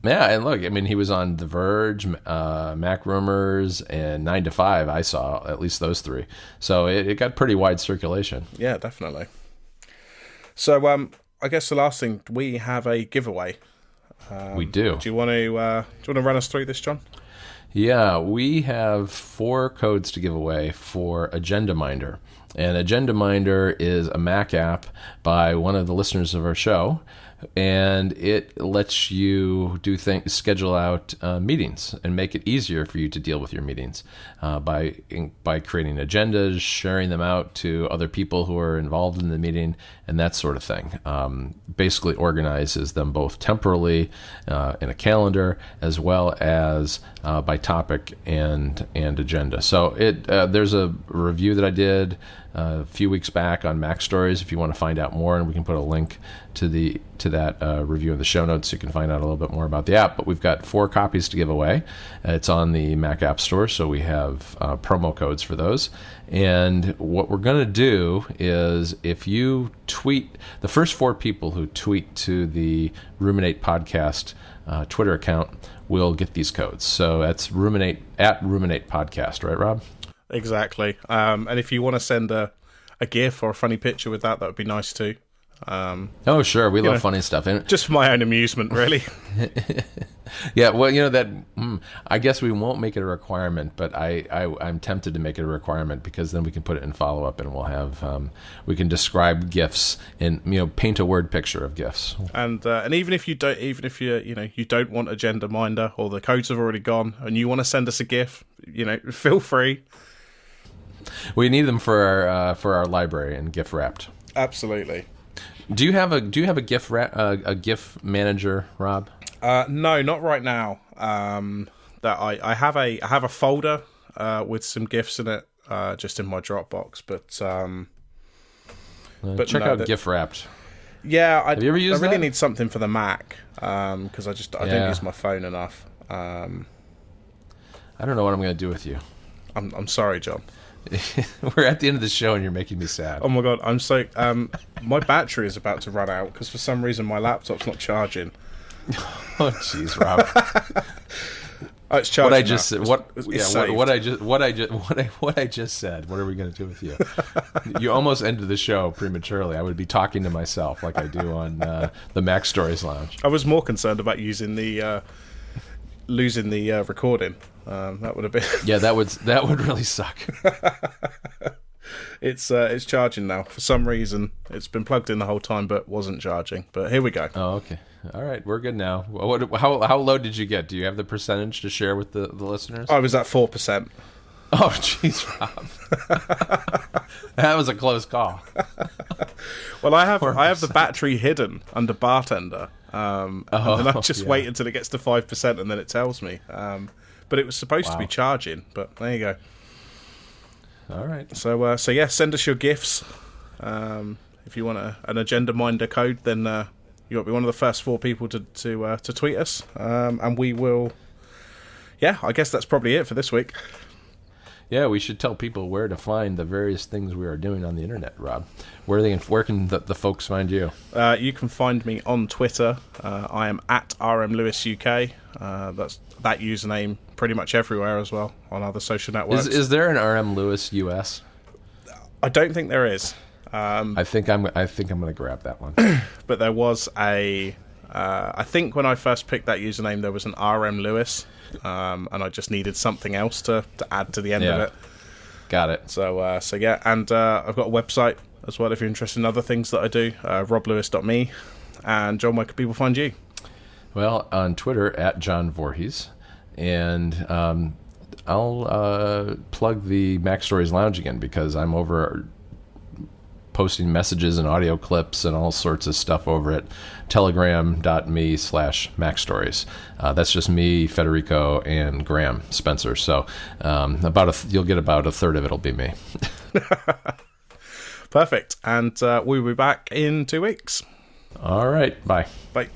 Yeah, and look, I mean, he was on The Verge, Mac Rumors, and 9 to 5. I saw at least those three. So it got pretty wide circulation. Yeah, definitely. So I guess the last thing, we have a giveaway. We do. Do you want to run us through this, John? Yeah, we have 4 codes to give away for Agenda Minder. And Agenda Minder is a Mac app by one of the listeners of our show, and it lets you schedule out meetings and make it easier for you to deal with your meetings by creating agendas, sharing them out to other people who are involved in the meeting, and that sort of thing. Basically organizes them both temporally in a calendar as well as by topic and agenda. So there's a review that I did a few weeks back on Mac Stories if you want to find out more, and we can put a link to that review in the show notes so you can find out a little bit more about the app. But we've got 4 copies to give away. It's on the Mac App Store, so we have promo codes for those. And what we're going to do is, if you tweet, the first 4 people who tweet to the Ruminate Podcast Twitter account will get these codes. So that's Ruminate Podcast, right, Rob? Exactly. And if you want to send a GIF or a funny picture with that would be nice too. Oh, sure. We love funny stuff. Just for my own amusement, really. Yeah, well, I guess we won't make it a requirement, but I'm tempted to make it a requirement because then we can put it in follow-up and we'll have, we can describe GIFs and, paint a word picture of GIFs. And even if you don't want Agenda Minder or the codes have already gone and you want to send us a GIF, feel free. We need them for our library and GIF wrapped. Absolutely. Do you have a GIF manager, Rob? No, not right now. That I have a folder with some GIFs in it, just in my Dropbox. But check out GIF wrapped. Yeah, have you ever used I really that? need something for the Mac because I don't use my phone enough. I don't know what I'm going to do with you. I'm sorry, John. We're at the end of the show and you're making me sad. Oh my god, I'm so my battery is about to run out because for some reason my laptop's not charging. Oh jeez, Rob. Oh, it's charging. What I just said. What I just said. What are we going to do with you? You almost ended the show prematurely. I would be talking to myself like I do on the Mac Stories Lounge. I was more concerned about losing the recording. That would have been. Yeah, that would really suck. It's charging now. For some reason, it's been plugged in the whole time, but wasn't charging. But here we go. Oh, okay. All right, we're good now. How low did you get? Do you have the percentage to share with the listeners? I was at 4%. Oh, jeez, Rob. That was a close call. Well, I have the battery hidden under Bartender, and then I just wait until it gets to 5%, and then it tells me. but it was supposed to be charging. But there you go. All right. So yeah, send us your GIFs. If you want an Agenda Minder code, then you'll be one of the first 4 people to tweet us, and we will. Yeah, I guess that's probably it for this week. Yeah, we should tell people where to find the various things we are doing on the internet, Rob. Where can the folks find you? You can find me on Twitter. I am at RMLewisUK. That's that username pretty much everywhere as well on other social networks. Is there an RM Lewis US? I don't think there is. I think I'm going to grab that one. But there was a. I think when I first picked that username, there was an RM Lewis. And I just needed something else to add to the end of it. Got it. So yeah, and I've got a website as well if you're interested in other things that I do, roblewis.me. And John, where can people find you? Well, on Twitter, at John Voorhees. And I'll plug the Mac Stories Lounge again, because I'm over posting messages and audio clips and all sorts of stuff over at telegram.me/MacStories. That's just me, Federico, and Graham Spencer. So you'll get about a third of it'll be me. Perfect. And we'll be back in 2 weeks. All right. Bye. Bye.